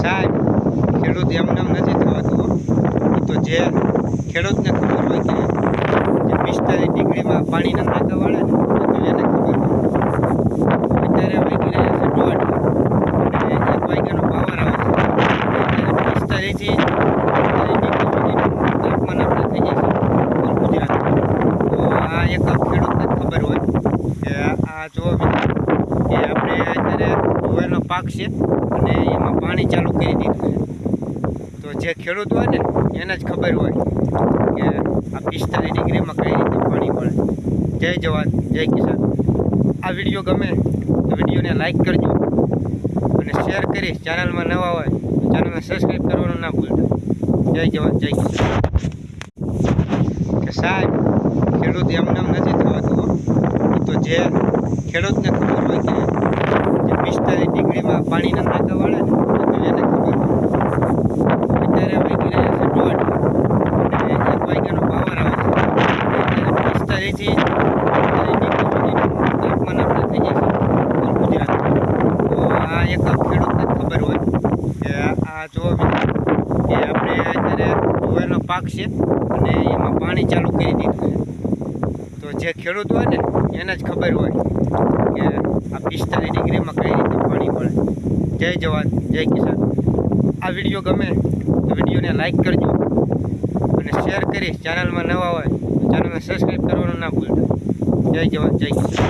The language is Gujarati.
સાહેબ ખેડૂત એમને નથી થવાતું હો. તો જે ખેડૂતને ખબર હોય કે જે 45 ડિગ્રીમાં પાણીના નાકા વાળે ને તો એને ખબર હોય. અત્યારે વાગી રહ્યા છે 1:30 અને 1 વાગ્યાનો પાવર આવે છે. અત્યારે 45 થી 45 ડિગ્રી સુધીનું તાપમાન આપણે થઈ જાય છે ગુજરાતમાં. તો આ એક ખેડૂતને ખબર હોય કે આ જો કે આપણે અત્યારે જુવારનો પાક છે અને એમાં પાણી ચાલુ કરી દીધું છે. તો જે ખેડૂત હોય ને એને જ ખબર હોય કે આ 45 ડિગ્રીમાં કઈ રીતે પાણી મળે. જય જવાન જય કિસાન. આ વિડીયો ગમે તો વિડીયોને લાઈક કરજો અને શેર કરી. ચેનલમાં નવા હોય તો ચેનલને સબસ્ક્રાઈબ કરવાનું ના ભૂલતા. જય જવાન જય કિસાન. કે સાહેબ ખેડૂત એમને નથી થવાતું હો. તો જે ખેડૂતને ખબર હોય કે જે 45 ડિગ્રીમાં પાણીના નાકા વાળે ને તો એને ખબર હોય. અત્યારે વાગી રહ્યા છે 1:30 અને 1 વાગ્યાનો પાવર આવે છે. અત્યારે 45 થી 45 ડિગ્રી સુધીનું તાપમાન આપણે થઈ જાય છે ગુજરાતમાં. તો આ એક ખેડૂતને ખબર હોય કે આ જો કે આપણે અત્યારે જુવારનો પાક છે અને એમાં પાણી ચાલુ કરી દીધું છે. તો જે ખેડૂત હોય ને એને જ ખબર હોય કે આ 45 ડિગ્રીમાં કઈ રીતે પાણી મળે. જય જવાન જય કિસાન. આ વિડીયો ગમે તો વિડીયોને લાઈક કરજો અને શેર કરી. ચેનલમાં નવા હોય તો ચેનલને સબસ્ક્રાઈબ કરવાનું ના ભૂલતા. જય જવાન જય કિસાન.